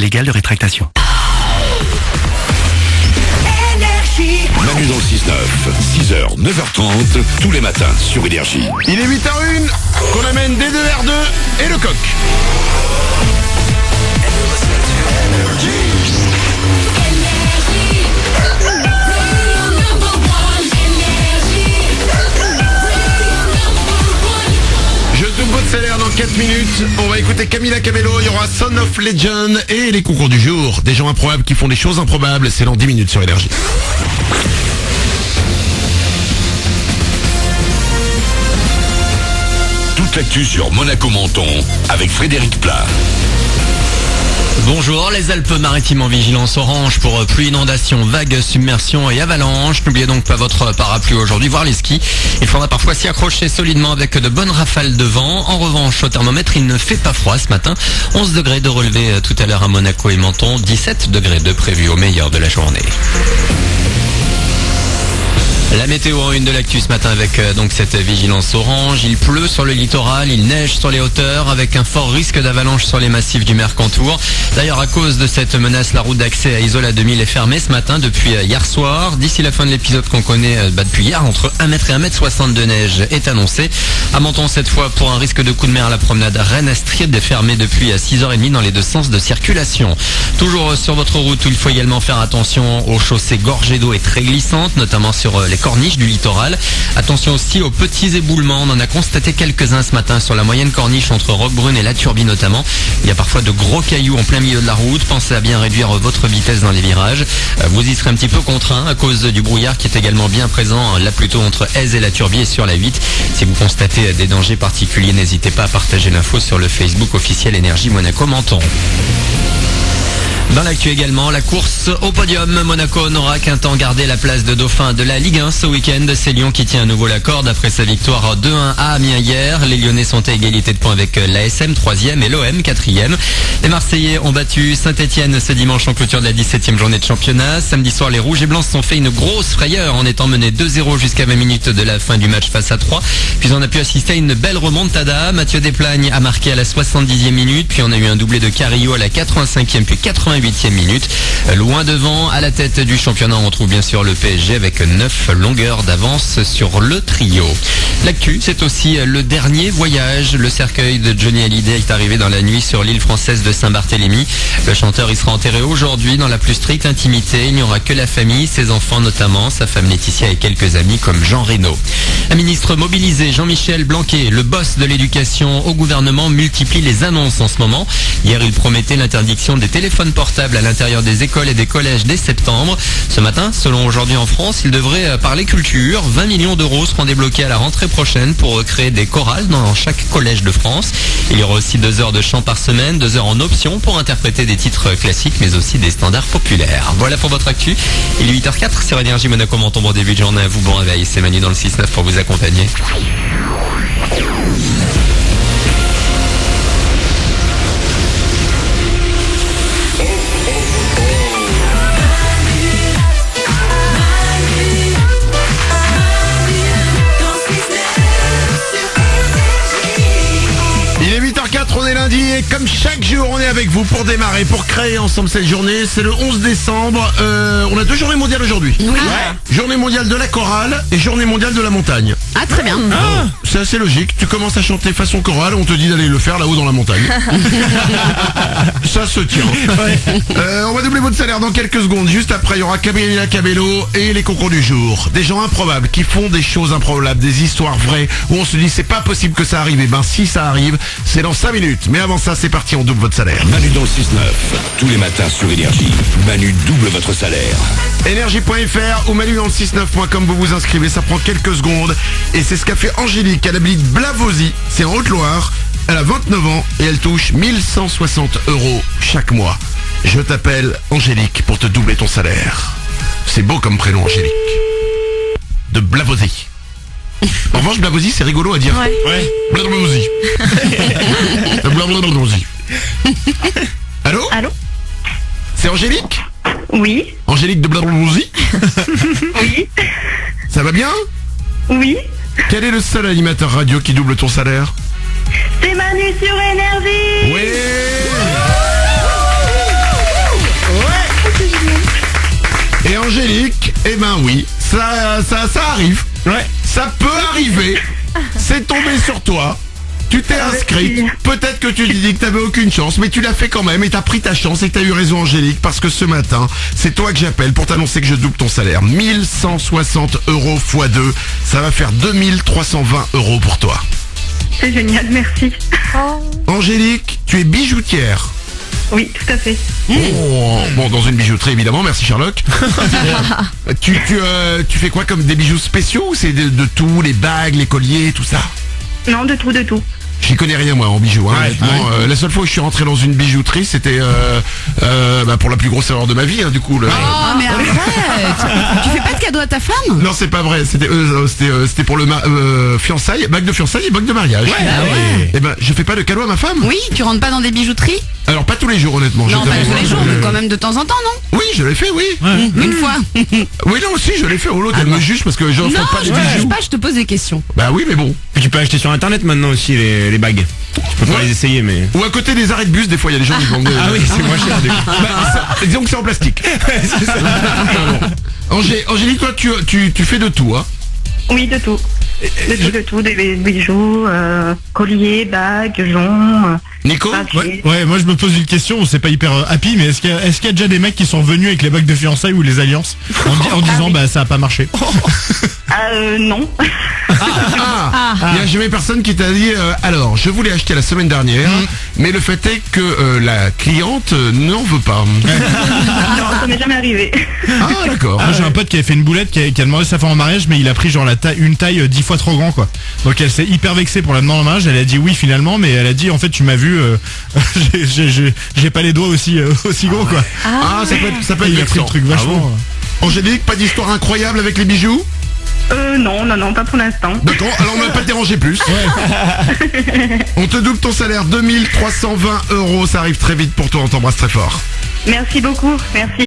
légale de rétractation. Manu dans le 6-9, 6h, 9h30, tous les matins sur Énergie. Il est 8h01, qu'on amène D2R2 et le coq. Je double votre salaire dans 4 minutes. On va écouter Camila Cabello, il y aura Son of Legend et les concours du jour. Des gens improbables qui font des choses improbables, c'est dans 10 minutes sur Énergie. Toute l'actu sur Monaco-Menton avec Frédéric Plat. Bonjour, les Alpes-Maritimes en vigilance orange pour pluie, inondation, vagues, submersion et avalanche. N'oubliez donc pas votre parapluie aujourd'hui, voire les skis. Il faudra parfois s'y accrocher solidement avec de bonnes rafales de vent. En revanche, au thermomètre, il ne fait pas froid ce matin. 11 degrés de relevé tout à l'heure à Monaco et Menton, 17 degrés de prévu au meilleur de la journée. La météo en une de l'actu ce matin avec donc cette vigilance orange. Il pleut sur le littoral, il neige sur les hauteurs avec un fort risque d'avalanche sur les massifs du Mercantour. D'ailleurs, à cause de cette menace, la route d'accès à Isola 2000 est fermée ce matin depuis hier soir. D'ici la fin de l'épisode qu'on connaît depuis hier, entre 1 mètre et 1 mètre 60 de neige est annoncé. À Menton cette fois, pour un risque de coup de mer, la promenade Rennes-Astrid est fermée depuis 6h30 dans les deux sens de circulation. Toujours sur votre route où il faut également faire attention aux chaussées gorgées d'eau et très glissantes, notamment sur les corniches du littoral. Attention aussi aux petits éboulements. On en a constaté quelques-uns ce matin sur la moyenne corniche entre Roquebrune et La Turbie notamment. Il y a parfois de gros cailloux en plein milieu de la route. Pensez à bien réduire votre vitesse dans les virages. Vous y serez un petit peu contraint à cause du brouillard qui est également bien présent là plutôt entre Aise et La Turbie et sur la 8. Si vous constatez des dangers particuliers, n'hésitez pas à partager l'info sur le Facebook officiel Énergie Monaco-Menton. Dans l'actu également, la course au podium. Monaco n'aura qu'un temps gardé la place de dauphin de la Ligue 1 ce week-end. C'est Lyon qui tient à nouveau la corde après sa victoire 2-1 à Amiens hier. Les Lyonnais sont à égalité de points avec l'ASM 3e et l'OM 4e. Les Marseillais ont battu Saint-Etienne ce dimanche en clôture de la 17e journée de championnat. Samedi soir, les Rouges et Blancs se sont fait une grosse frayeur en étant menés 2-0 jusqu'à 20 minutes de la fin du match face à 3. Puis on a pu assister à une belle remontada. Mathieu Desplagnes a marqué à la 70e minute. Puis on a eu un doublé de Carillo à la 85e puis 88e minute. Loin devant, à la tête du championnat, on trouve bien sûr le PSG avec 9 longueurs d'avance sur le trio. L'actu, c'est aussi le dernier voyage. Le cercueil de Johnny Hallyday est arrivé dans la nuit sur l'île française de Saint-Barthélemy. Le chanteur y sera enterré aujourd'hui dans la plus stricte intimité. Il n'y aura que la famille, ses enfants notamment, sa femme Laetitia et quelques amis comme Jean Reno. Un ministre mobilisé, Jean-Michel Blanquer, le boss de l'éducation au gouvernement, multiplie les annonces en ce moment. Hier, il promettait l'interdiction des téléphones portables à l'intérieur des écoles et des collèges dès septembre. Ce matin, selon Aujourd'hui en France, il devrait parler culture. 20 millions d'euros seront débloqués à la rentrée prochaine pour créer des chorales dans chaque collège de France. Il y aura aussi 2 heures de chant par semaine, 2 heures en option pour interpréter des titres classiques mais aussi des standards populaires. Voilà pour votre actu. Il est 8h04 sur Énergie Monaco-Menton. Bon début de journée à vous, bon réveil. C'est Manu dans le 6-9 pour vous accompagner. On est lundi et comme chaque jour on est avec vous pour démarrer, pour créer ensemble cette journée. C'est le 11 décembre, on a 2 journées mondiales aujourd'hui. Oui. Journée mondiale de la chorale et journée mondiale de la montagne. Ah, très bien. C'est assez logique, tu commences à chanter façon chorale, on te dit d'aller le faire là-haut dans la montagne. Ça se tient. On va doubler votre salaire dans quelques secondes. Juste après, il y aura Camila Cabello et les concours du jour. Des gens improbables qui font des choses improbables, des histoires vraies où on se dit c'est pas possible que ça arrive. Et ben si ça arrive, c'est dans 5 minutes. Mais avant ça, c'est parti, on double votre salaire. Manu dans le 6-9, tous les matins sur Énergie. Manu double votre salaire. Énergie.fr ou Manu dans le 69.com, vous vous inscrivez, ça prend quelques secondes. Et c'est ce qu'a fait Angélique, elle habite Blavozy, c'est en Haute-Loire. Elle a 29 ans et elle touche 1160 € chaque mois. Je t'appelle Angélique pour te doubler ton salaire. C'est beau comme prénom, Angélique. De Blavozy. En revanche, Blavozy, c'est rigolo à dire. Ouais. Blavozy. Blavozy. Allô ? Allô ? C'est Angélique ? Oui. Angélique de Blavozy ? Oui. Ça va bien ? Oui. Quel est le seul animateur radio qui double ton salaire ? C'est Manu sur Énergie. Oui. Angélique, eh ben oui, ça arrive. Ouais. Ça peut arriver. C'est tombé sur toi. Tu t'es inscrite. merci. Peut-être que tu te dis que t'avais aucune chance, mais tu l'as fait quand même et t'as pris ta chance et que t'as eu raison, Angélique, parce que ce matin, c'est toi que j'appelle pour t'annoncer que je double ton salaire. 1160 euros x 2, ça va faire 2320 euros pour toi. C'est génial, merci. Angélique, tu es bijoutière. Oui, tout à fait. Oh, bon, dans une bijouterie évidemment, merci Sherlock. tu fais quoi comme des bijoux spéciaux ou c'est de tout, les bagues, les colliers, tout ça? Non, de tout, de tout. J'y connais rien moi en bijoux, hein, Ouais, honnêtement. La seule fois où je suis rentré dans une bijouterie, c'était pour la plus grosse erreur de ma vie, hein, du coup. Oh, mais arrête. Tu fais pas de cadeau à ta femme? Non, c'est pas vrai. C'était pour le fiançailles, bague de fiançailles et bague de mariage. ouais. Et ben, je fais pas de cadeau à ma femme. Oui, tu rentres pas dans des bijouteries? Alors pas tous les jours, honnêtement. Non, je pas t'avoue. tous les jours, mais quand même de temps en temps, non? Oui, je l'ai fait, oui. Une fois. Oui, non, aussi, je l'ai fait. Oh, l'autre, elle me juge parce que je Non, fais pas je des te juge bijoux. pas, je te pose des questions. Bah oui, mais bon. Puis tu peux acheter sur internet maintenant aussi les bagues. Tu peux pas Ouais. les essayer, mais. Ou à côté des arrêts de bus, des fois, il y a des gens qui vendent. Ah oui, c'est moins cher. du coup. Disons que c'est en plastique. Angélique, toi, tu fais de tout, hein. Oui, de tout. De tout, des bijoux, colliers, bagues, joncs, Nico? papier. Ouais, moi je me pose une question, c'est pas hyper happy, mais est-ce qu'il y a déjà des mecs qui sont venus avec les bagues de fiançailles ou les alliances en disant bah ça a pas marché? Non. Il y a jamais personne qui t'a dit alors je voulais acheter la semaine dernière mais le fait est que la cliente n'en veut pas. Non, ça m'est jamais arrivé. Ah d'accord. Moi j'ai un pote qui avait fait une boulette qui a demandé sa femme en mariage, mais il a pris genre une taille 10 fois trop grand quoi. Donc elle s'est hyper vexée pour la demander en mariage, elle a dit oui finalement, mais elle a dit en fait tu m'as vu, j'ai pas les doigts aussi gros quoi. Ah ça peut être Il a pris le vexant. truc vachement. Angélique, pas d'histoire incroyable avec les bijoux? Non, pas pour l'instant. D'accord, alors on va pas te déranger plus. On te double ton salaire, 2320 euros, ça arrive très vite pour toi, on t'embrasse très fort. Merci beaucoup, merci.